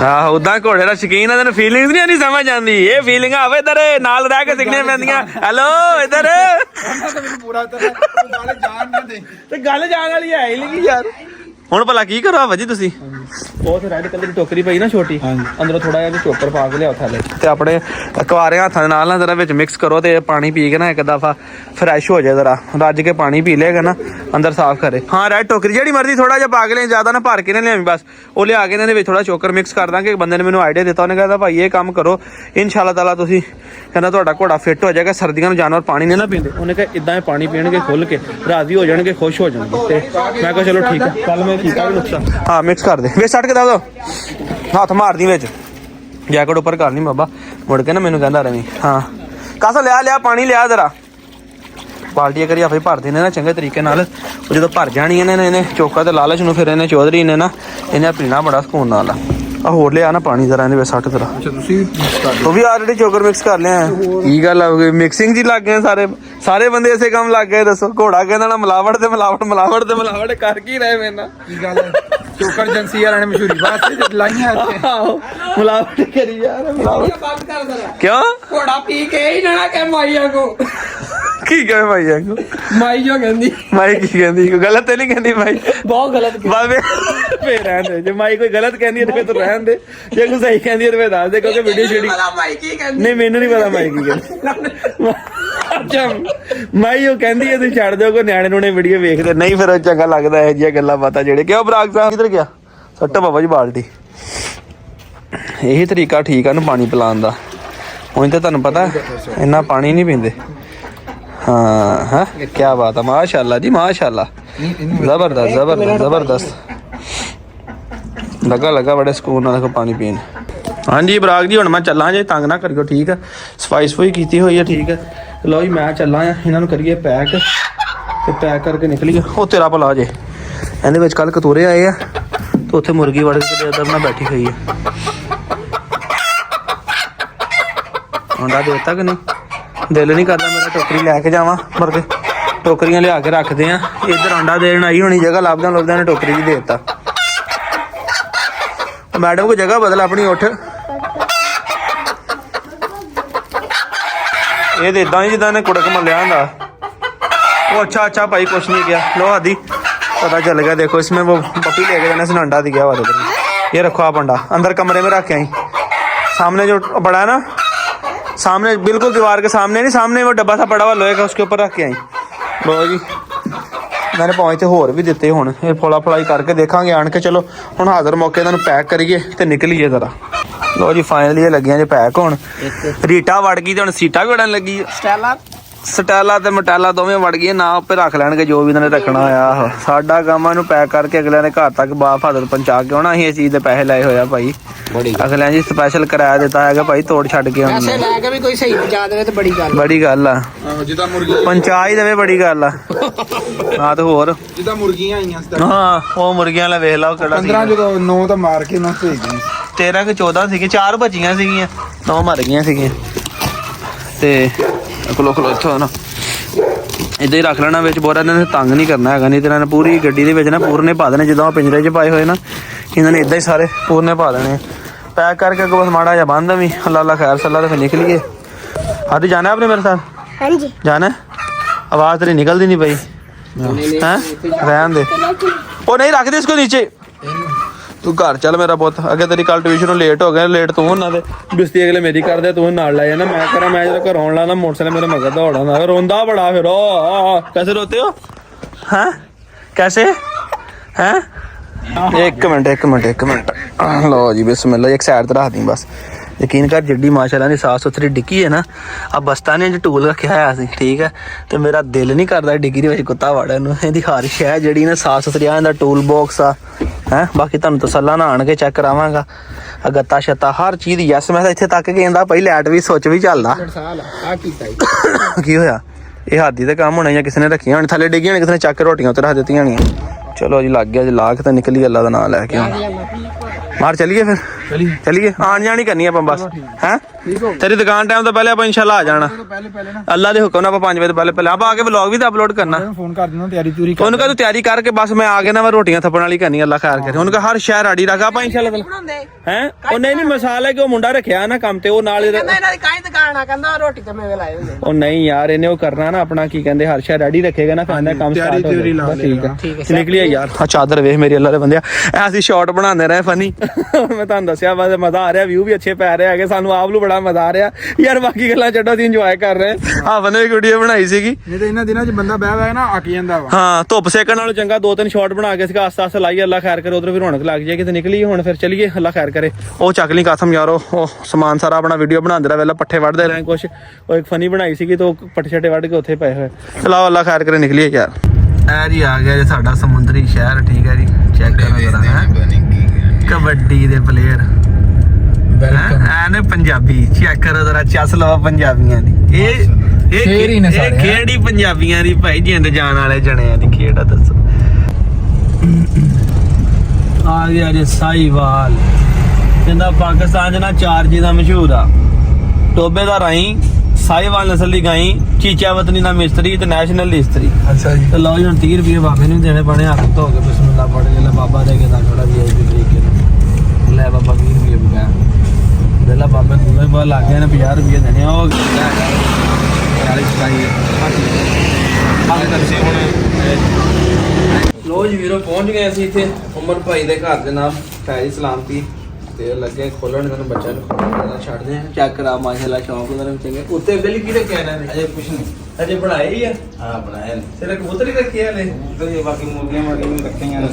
Speaker 1: ਆਹੋ, ਉਦਾਂ ਘੋੜੇ ਦਾ ਸ਼ੌਕੀਨ ਆ, ਤੈਨੂੰ ਫੀਲਿੰਗਸ ਨਹੀਂ ਆਉਂਦੀ, ਸਮਝ ਆਉਂਦੀ। ਇਹ ਫੀਲਿੰਗਾਂ ਆਵੇ ਇੱਧਰ ਨਾਲ ਰਹਿ ਕੇ ਸਿੱਖਣੀਆਂ ਪੈਂਦੀਆਂ। ਹੈਲੋ ਇੱਧਰ ਤੇ ਗੱਲ ਜਾਣ ਵਾਲੀ ਹੈ ਹੀ ਨਹੀਂ ਯਾਰ। ਹੁਣ ਭਲਾ ਕੀ ਕਰੋ ਭਾਜੀ ਤੁਸੀਂ? ਉਹ ਤੇ ਰੈਡ ਕਲਰ ਦੀ ਟੋਕਰੀ ਪਈ ਨਾ ਛੋਟੀ, ਅੰਦਰੋਂ ਥੋੜਾ ਜਿਹਾ ਚੋਕਰ ਪਾ ਕੇ ਲਿਆਓ ਥੱਲੇ ਤੇ ਆਪਣੇ ਕੁਆਰੇ ਹੱਥਾਂ ਦੇ ਨਾਲ ਨਾ ਜ਼ਰਾ ਵਿੱਚ ਮਿਕਸ ਕਰੋ ਤੇ ਪਾਣੀ ਪੀ ਕੇ ਨਾ ਇੱਕ ਦਫਾ ਫਰੈਸ਼ ਹੋ ਜਾਏ। ਜ਼ਰਾ ਰੱਜ ਕੇ ਪਾਣੀ ਪੀ ਲਿਆਗਾ ਨਾ, ਅੰਦਰ ਸਾਫ਼ ਕਰੇ। ਹਾਂ, ਰੈਡ ਟੋਕਰੀ ਜਿਹੜੀ ਮਰਜ਼ੀ ਥੋੜਾ ਜਿਹਾ ਪਾ ਕੇ ਲਿਆ, ਜ਼ਿਆਦਾ ਨਾ ਭਰ ਕੇ ਨਾ ਲਿਆਵੀਂ ਬਸ। ਉਹ ਲਿਆ ਕੇ ਇਹਨਾਂ ਦੇ ਵਿੱਚ ਥੋੜਾ ਚੋਕਰ ਮਿਕਸ ਕਰ ਦਾਂਗੇ। ਬੰਦੇ ਨੇ ਮੈਨੂੰ ਆਈਡੀਆ ਦਿੱਤਾ, ਉਹਨੇ ਕਹਿੰਦਾ ਭਾਈ ਇਹ ਕੰਮ ਕਰੋ, ਇਨਸ਼ਾਅੱਲਾ ਤਾਲਾ ਤੁਸੀਂ ਕਹਿੰਦਾ ਤੁਹਾਡਾ ਘੋੜਾ ਫਿੱਟ ਹੋ ਜਾਏਗਾ। ਸਰਦੀਆਂ ਨੂੰ ਜਾਨਵਰ ਪਾਣੀ ਨਹੀਂ ਨਾ ਪੀਂਦੇ। ਉਹਨੇ ਕਿਹਾ ਇੱਦਾਂ ਪਾਣੀ ਪੀਣਗੇ ਖੁੱਲ ਕੇ, ਰਾਜ਼ੀ ਹੋ ਜਾਣਗੇ, ਖੁਸ਼ ਹੋ ਜਾਣਗੇ। ਤੇ ਮੈਂ ਕਿਹਾ ਚਲੋ ਠੀਕ ਹੈ, ਕੱਲ ਮੈਂ ਕੀਤਾ ਵੀ ਨੁਕਸਾ। ਹਾਂ, ਮਿਕਸ ਕਰ ਦੇ ਵੇ, ਸੱਟ ਕੇ ਦੱਸ ਦੋ, ਹੱਥ ਮਾਰਦੀ ਵਿੱਚ, ਜੈਕਟ ਉੱਪਰ ਕਰਨੀ ਬਾਬਾ। ਮੁੜ ਕੇ ਨਾ ਮੈਨੂੰ ਕਹਿੰਦਾ ਰਵੀ, ਹਾਂ ਕਾਸਾ ਲਿਆ ਪਾਣੀ ਲਿਆ ਜ਼ਰਾ। ਬਾਲਟੀਆਂ ਕਰੀ ਆਪੇ ਭਰਦੇ ਨੇ ਨਾ ਚੰਗੇ ਤਰੀਕੇ ਨਾਲ। ਉਹ ਜਦੋਂ ਭਰ ਜਾਣੀਆਂ ਨੇ ਇਹਨੇ ਚੋਕਾ ਤੇ ਲਾਲਚ ਨੂੰ, ਫਿਰ ਇਹਨੇ ਚੌਧਰੀ ਨੇ ਨਾ ਇਹਨੇ ਪੀਣਾ ਬੜਾ ਸਕੂਨ ਨਾਲ ਆ। ਹੋਰ ਲਿਆ ਨਾ ਪਾਣੀ ਜ਼ਰਾ ਇਹਦੇ ਵਿੱਚ ਸੱਟ ਜ਼ਰਾ। ਉਹ ਵੀ ਆਲਰੇਡੀ ਚੋਕਰ ਮਿਕਸ ਕਰ ਲਿਆ। ਕੀ ਗੱਲ ਆ, ਮਿਕਸਿੰਗ ਜੀ ਲੱਗ ਗਏ ਸਾਰੇ ਬੰਦੇ ਇਸੇ ਕੰਮ ਲੱਗ ਗਏ। ਦੱਸੋ, ਘੋੜਾ ਕਹਿੰਦਾ ਨਾ ਮਿਲਾਵਟ ਤੇ ਮਿਲਾਵਟ ਕਰ ਕੀ ਰਹੇ ਮੇਰੇ ਨਾਲ? ਕੀ ਗੱਲ ਹੈ? ਚੋਕਰ ਏਜੰਸੀ ਵਾਲਿਆਂ ਨੇ ਮਸ਼ਹੂਰੀ ਵਾਸਤੇ ਲਾਈਆਂ ਇੱਥੇ। ਆਹੋ, ਮਿਲਾਵਟ ਕਰੀ ਯਾਰ, ਮਿਲਾਵਟ ਬੰਦ ਕਰ ਜ਼ਰਾ। ਕਿਉਂ? ਘੋੜਾ ਪੀ ਕੇ ਹੀ ਨਾ ਕਿ ਮਾਈਆ ਕੋ ਕੀ ਕਹੇ ਮਾਈਆ ਕੋ? ਮਾਈ ਜੋ ਕਹਿੰਦੀ, ਮਾਈ ਕੀ ਕਹਿੰਦੀ? ਕੋਈ ਗਲਤ ਤੇ ਨਹੀਂ ਕਹਿੰਦੀ ਮਾਈ? ਬਹੁਤ ਗਲਤ ਫੇਰ ਰਹਿਣ ਦੇ। ਜੇ ਮਾਈ ਕੋਈ ਗਲਤ ਕਹਿੰਦੀ ਹੈ ਤੇ ਰਹਿਣ ਦੇ, ਜੇ ਕੋਈ ਸਹੀ ਕਹਿੰਦੀ ਹੈ ਤੇ ਦੱਸ ਦੇ, ਕਿਉਂਕਿ ਵੀਡੀਓ ਛੇੜੀ। ਨਹੀਂ, ਮੈਨੂੰ ਨਹੀਂ ਪਤਾ ਮਾਈ ਕੀ ਕਹਿੰਦੀ। ਅੱਛਾ ਮੈਂ ਉਹ ਕਹਿੰਦੀ ਐ ਤੁਸੀਂ ਛੱਡ ਦਿਓ, ਕੋਈ ਨਿਆਣੇ ਨੂੰ ਨੇ ਵੀਡੀਓ ਵੇਖਦੇ ਨਹੀਂ, ਫਿਰ ਚੰਗਾ ਲੱਗਦਾ ਇਹੋ ਜਿਹੀਆਂ ਗੱਲਾਂ ਬਾਤਾਂ ਜਿਹੜੇ ਕਿਉਂ ਬਰਾਗ ਸਾਹਿਬ ਕਿੱਧਰ ਗਿਆ? ਸੱਟੋ ਬਾਬਾ ਜੀ ਬਾਲਟੀ। ਇਹੀ ਤਰੀਕਾ ਠੀਕ ਆ ਨੂੰ ਪਾਣੀ ਪਿਲਾਉਣ ਦਾ। ਹੁਣ ਤਾਂ ਤੁਹਾਨੂੰ ਪਤਾ ਇੰਨਾ ਪਾਣੀ ਨਹੀਂ ਪੀਂਦੇ। ਹਾਂ ਹਾਂ ਕੀ ਬਾਤ ਆ, ਮਾਸ਼ਾਅੱਲਾ ਜੀ ਮਾਸ਼ਾਅੱਲਾ, ਜ਼ਬਰਦਸਤ ਜ਼ਬਰਦਸਤ ਜ਼ਬਰਦਸਤ। ਲੱਗਾ ਬੜੇ ਸਕੂਨ ਨਾਲ ਪਾਣੀ ਪੀਣ। ਹਾਂਜੀ ਬਰਾਗ ਜੀ ਹੁਣ ਮੈਂ ਚੱਲਾਂ ਜੇ, ਤੰਗ ਨਾ ਕਰਿਓ ਠੀਕ ਆ। ਸਫਾਈ ਸਫੂਈ ਕੀਤੀ ਹੋਈ ਆ ਠੀਕ ਆ। ਲਓ ਜੀ ਮੈਂ ਚੱਲਾਂ ਆ, ਇਹਨਾਂ ਨੂੰ ਕਰੀਏ ਪੈਕ ਤੇ ਪੈਕ ਕਰਕੇ ਨਿਕਲੀਏ। ਉਹ ਤੇਰਾ ਭਲਾ ਜੇ ਇਹਦੇ ਵਿੱਚ ਕੱਲ ਕਤੂਰੇ ਆਏ ਆ ਤੇ ਉੱਥੇ ਮੁਰਗੀ ਵੜ ਕੇ ਇੱਧਰ ਨਾ ਬੈਠੀ ਹੋਈ ਆ। ਅੰਡਾ ਦੇਤਾ ਕਿ ਨਹੀਂ? ਦਿਲ ਨਹੀਂ ਕਰਦਾ ਮੇਰਾ ਟੋਕਰੀ ਲੈ ਕੇ ਜਾਵਾਂ, ਮੁਰਗੇ ਟੋਕਰੀਆਂ ਲਿਆ ਕੇ ਰੱਖਦੇ ਆ। ਇੱਧਰ ਅੰਡਾ ਦੇਣ ਆਈ ਹੋਣੀ, ਜਗ੍ਹਾ ਲੱਭਦਾ ਨੇ ਟੋਕਰੀ 'ਚ ਦੇਤਾ। मैडम को जगह बदल अपनी उठ। ये इदा ही जिदा ने कुड़क मलिया होंगे। वो अच्छा भाई कुछ नहीं किया। लो आदि पता चल गया। देखो इसमें वो पपी लेके जाने से अंडा दिया हुआ। ये रखो आप अंडा अंदर कमरे में रख के आई। सामने जो बड़ा है ना, सामने बिल्कुल दीवार के सामने नहीं, सामने वो डब्बा सा पड़ा हुआ लोहे का, उसके ऊपर रख के आई। लो जी मैंने पाँच तो होर भी दिते। हुण ये फोला फलाई करके देखांगे आन के। चलो हुण हाज़र मौके इन्हां नूं पैक करिए ते निकलीए जरा। लो जी फाइनली ये लगियां जे पैक होण। रीटा वड़ गई ते हुण सीटा भी वड़न लगी। स्टैला ते मटैला दोवें वड़ गई। ना उपर रख लैणगे जो भी इन्हां ने रखना होया। साडा काम इहनूं पैक करके अगलियां ने घर तक बाफादत पहुंचा के आउणा। असीं इस चीज़ दे पैसे लाए होए आ भाई। अगलियां जी स्पैशल किराया दिता है भाई, तोड़ छड्ड के आउण
Speaker 3: पैसे लै के भी कोई सही पहुंचा देवे ते बड़ी
Speaker 1: गल आ।
Speaker 2: ਜਿੱਦਾਂ ਮੁਰਗੀ
Speaker 1: पहुंचा ही देवे बड़ी गल आ। हाँ तो होर
Speaker 2: ਜਿੱਦਾਂ ਮੁਰਗੀਆਂ ਆਈਆਂ ਸੀ
Speaker 1: हाँ वो मुर्गियां वाला वेख लो किहड़ा
Speaker 2: 15 ਜਦੋਂ 9 ਤਾਂ ਮਾਰ ਕੇ ਨਾ ਭੇਜ ਗਏ।
Speaker 1: 13 ਕਿ 14 ਸੀਗੇ, 4 ਬਚੀਆਂ ਸੀਗੀਆਂ, 9 ਮਰ ਗਈਆਂ ਸੀਗੀਆਂ। ਤੇ ਖਲੋ ਇੱਥੋਂ ਨਾ ਇੱਦਾਂ ਹੀ ਰੱਖ ਲੈਣਾ ਵਿੱਚ ਬੋਰਾ। ਇਹਨਾਂ ਨੇ ਤੰਗ ਨਹੀਂ ਕਰਨਾ ਹੈਗਾ, ਨਹੀਂ ਤੇ ਇਹਨਾਂ ਨੇ ਪੂਰੀ ਗੱਡੀ ਦੇ ਵਿੱਚ ਨਾ ਪੂਰਨੇ ਪਾ ਦੇਣੇ। ਜਦੋਂ ਪਿੰਜਰੇ 'ਚ ਪਾਏ ਹੋਏ ਨਾ ਇਹਨਾਂ ਨੇ ਇੱਦਾਂ ਹੀ ਸਾਰੇ ਪੂਰਨੇ ਪਾ ਦੇਣੇ। पैक करके अगर बस माड़ा जा बांध भी। अल्लाह खैर सल्ला तो फिर निकलिए। हाँ तो जाना है आपने मेरे साथ? हाँ जी जाना है। आवाज़ तेरी निकलती नहीं पई हैं? रहन दे वो नहीं रख दे इसको नीचे। तू घर चल मेरा पुत। अगे तेरी कल ट्यूशन लेट हो गया। लेट तू ना दे बिस्ती अगले मेरी कर दे, तू नाल लै जाना। मैं करा मैं जो घर आने लाना मोटरसाइकिल मेरे मगर दौड़ा रोंदा बड़ा। फिर कैसे रोते हो हैं? कैसे हैं? एक मिनट लो जी बिस्मिल्लाह। एक साइड तो रख दी बस। यकीन कर जिड्डी माशाल्लाह ने साफ सुथरी डिग्गी है ना। अब बस्ता ने जो टूल रखा है ठीक है, तो मेरा दिल नहीं करता डिग्गी दे विच कुत्ता वड़न नूं। इहदी हर शै जिहड़ी ना साफ सुथरी आ, टूल बॉक्स आ है। बाकी तुहानूं तसल्ला ना आण के चेक करावांगा। गत्ता शत्ता हर चीज़ यस। मैं इत्थे तक गेंदा पई लाइट भी सुच भी चलदा। की होया? ये हादी ते काम होना, या किसी ने रखियां होनी थल्ले डिग्गियां, किसी ने चक के रोटियां उत्ते रख दित्तियां होणियां। चलो जी लग गया जी लाख तो निकली। अल्लाह का नाम लैके मार चलिए फिर चलिए। आन जानी करनी अपन बस हैं। तेरी दुकान टाइम तो पहले आप इंशाल्लाह आ जाना। अल्लाह के हुक्म ना 5 बजे तो पहले आप आके व्लॉग भी तो अपलोड करना।
Speaker 2: फोन कर देना तैयारी पूरी।
Speaker 1: उनका तो तैयारी करके बस मैं आ गया ना। मैं रोटियां थप्पण वाली करनी। अल्लाह खैर करे। उनका हर शहर आड़ी रखा आप इंशाल्लाह हैं। ਉਹ ਨਹੀਂ ਮਸਾਲਾ ਕਿ ਉਹ ਮੁੰਡਾ ਰੱਖਿਆ ਨਾ ਕੰਮ ਤੇ ਉਹ ਨਾਲ
Speaker 3: ਇਹਨਾਂ ਦੀ ਕਾਹੀ ਦੁਕਾਨ ਆ, ਕਹਿੰਦਾ ਰੋਟੀ ਤੇ ਮੇਵੇ ਲਾਏ ਹੁੰਦੇ।
Speaker 1: ਉਹ ਨਹੀਂ ਯਾਰ ਇਹਨੇ ਉਹ ਕਰਨਾ ਨਾ ਆਪਣਾ ਕੀ ਕਹਿੰਦੇ ਹਰ ਸ਼ਹਿਰ ਰੈਡੀ ਰੱਖੇਗਾ ਨਾ, ਕਹਿੰਦਾ ਕੰਮ ਸਟਾਰਟ ਹੋ ਜਾਏਗਾ। ਠੀਕ ਹੈ ਨਿਕਲੀਏ ਯਾਰ। ਆ ਚਾਦਰ ਵੇਖ ਮੇਰੀ ਅੱਲਾ ਦੇ ਬੰਦਿਆ। ਅਸੀਂ ਸ਼ਾਰਟ ਬਣਾਉਂਦੇ ਰਹੇ ਫਨੀ। ਮੈਂ ਤੁਹਾਨੂੰ ਦੱਸਿਆ ਬਸ ਮਜ਼ਾ ਆ ਰਿਹਾ, ਵਿਊ ਵੀ ਅੱਛੇ ਪੈ ਰਹੇ ਹੈਗੇ। ਸਾਨੂੰ ਆਪ ਨੂੰ ਬੜਾ ਮਜ਼ਾ ਆ ਰਿਹਾ ਯਾਰ। ਬਾਕੀ ਗੱਲਾਂ ਛੱਡੋ, ਅਸੀਂ ਇੰਜੋਏ ਕਰ ਰਹੇ ਹਾਂ। ਬੰਦੇ ਵੀ ਵੀਡੀਓ ਬਣਾਈ ਸੀਗੀ।
Speaker 2: ਨਹੀਂ ਤੇ ਇਹਨਾਂ ਦਿਨਾਂ 'ਚ ਬੰਦਾ ਬਹਿ ਬਹਿ ਨਾ ਅੱਕ ਜਾਂਦਾ ਵਾ।
Speaker 1: ਹਾਂ ਧੁੱਪ ਸੇਕਣ ਨਾਲੋਂ ਚੰਗਾ 2-3 ਸ਼ਾਟ ਬਣਾ ਕੇ ਸੀਗਾ। ਆਸਤਾ ਲਾਈਏ। ਅੱਲਾ ਖੈਰ ਕਰੇ। ਉਧਰ ਵੀ ਰੌਣਕ ਲੱਗ ਜਾਏਗੀ ਤੇ ਨਿਕਲੀਏ ਹੁਣ ਫਿਰ ਚਲੀਏ। ਅੱਲਾ ਖੈਰ ਕਰੇ। ਉਹ ਚੱਕ ਲਈ ਕਸਮ ਯਾਰੋ। ਉਹ ਸਮਾਨ ਸਾਰਾ ਆਪਣਾ ਵੀਡੀਓ ਬਣਾਉਂਦੇ ਰਹੇ। ਪਹਿਲਾਂ ਪੱਠੇ ਵੱਢਦੇ ਰਹੇ ਕੁਛ। ਉਹ ਇੱਕ ਫਨੀ ਬਣਾਈ ਸੀਗੀ ਤੇ ਉਹ ਪੱਠੇ ਛੱਟੇ ਵੱਢ ਕੇ ਉੱਥੇ ਪਏ ਹੋਏ। ਚਲਾਓ ਅੱਲਾ ਖੈਰ ਕਰੇ ਨਿਕਲੀਏ ਯਾਰ। ਇਹ ਜੀ ਆ ਗਿਆ ਜੀ ਸਾਡਾ ਸਮੁੰਦਰੀ ਸ਼ਹਿਰ। ਠੀਕ ਹੈ ਜੀ ਚੈੱਕ ਕਰੋ ਜਰਾ। ਕਬੱਡੀ ਦੇ ਪਲੇਅਰ ਐਨ ਪੰਜਾਬੀ ਚੈੱਕ ਕਰੋ ਜਰਾ। ਚੱਸ ਲਵਾ ਪੰਜਾਬੀਆਂ ਦੀ। ਇਹ ਖੇਡ ਹੀ ਪੰਜਾਬੀਆਂ ਦੀ ਭਾਈ। ਜਿੰਦ ਜਾਣ ਵਾਲੇ ਜਣਿਆਂ ਦੀ ਖੇਡ ਆ। ਦੱਸੋ ਆ ਗਿਆ ਜੀ ਸਾਈਵਾਲ। ਕਹਿੰਦਾ ਪਾਕਿਸਤਾਨ 'ਚ ਨਾ 4 ਚੀਜ਼ਾਂ ਮਸ਼ਹੂਰ ਆ। ਟੋਬੇ ਦਾ ਰਾਈ, ਸਾਈਵਾਲ ਨਸਲ ਦੀ ਗਾਈ, ਚੀਚਾ ਵਤਨੀ ਦਾ ਮਿਸਤਰੀ ਤੇ ਨੈਸ਼ਨਲ ਹਿਸਟਰੀ।
Speaker 2: ਅੱਛਾ ਜੀ।
Speaker 1: ਤੇ ਲਓ ਜੀ ਹੁਣ 30 ਰੁਪਏ ਬਾਬੇ ਨੂੰ ਦੇਣੇ ਪੈਣੇ। ਹੱਥ ਧੋ ਕੇ ਬਿਸਮਿਲ੍ਲਾ ਪੜ੍ਹ ਕੇ ਲੈ ਬਾਬਾ ਦੇ ਕੇ ਤਾਂ ਥੋੜਾ ਵੀ ਆਈ ਤਰੀਕੇ ਨਾਲ ਲੈ ਬਾਬਾ 20 ਰੁਪਏ ਬਗਾ ਦੇ ਲਾ ਬਾਬਾ ਨੂੰ ਵੀ ਬਹੁਤ ਲੱਗ ਗਏ ਨੇ। 50 ਰੁਪਏ ਦੇਣੇ। ਉਹ 40 ਸਤਾਈ ਲੋ ਜੀ ਵੀਰੋ ਪਹੁੰਚ ਗਏ ਅਸੀਂ ਇੱਥੇ ਉਮਰ ਭਾਈ ਦੇ ਘਰ ਦੇ ਨਾਲ। ਫੈਰੀ ਸਲਾਮਤੀ ਤੇ ਲੱਗੇ ਖੋਲਣ ਇਹਨਾਂ ਨੂੰ ਬੱਚਿਆਂ ਨੂੰ ਖੋਲਣਾ ਛੱਡਦੇ ਆ ਚੈੱਕ ਕਰਾ ਮਾਸ਼ਾਅੱਲਾ ਸ਼ੌਂਕ ਉਹਨਾਂ ਨੂੰ ਚੰਗੇ ਉੱਤੇ ਗਲੀ ਕੀ ਰੱਖਿਆ ਇਹਨਾਂ ਨੇ
Speaker 4: ਅਜੇ ਕੁਛ ਨਹੀਂ।
Speaker 1: ਅਜੇ ਬਣਾਏ ਹੀ ਆ
Speaker 4: ਹਾਂ ਬਣਾਇਆ
Speaker 1: ਸਿਰ ਕਬੂਤਰ ਹੀ ਰੱਖੇ ਹਲੇ
Speaker 4: ਤੇ ਬਾਕੀ ਮੁਰਗੀਆਂ ਵੀ ਰੱਖੀਆਂ ਨੇ।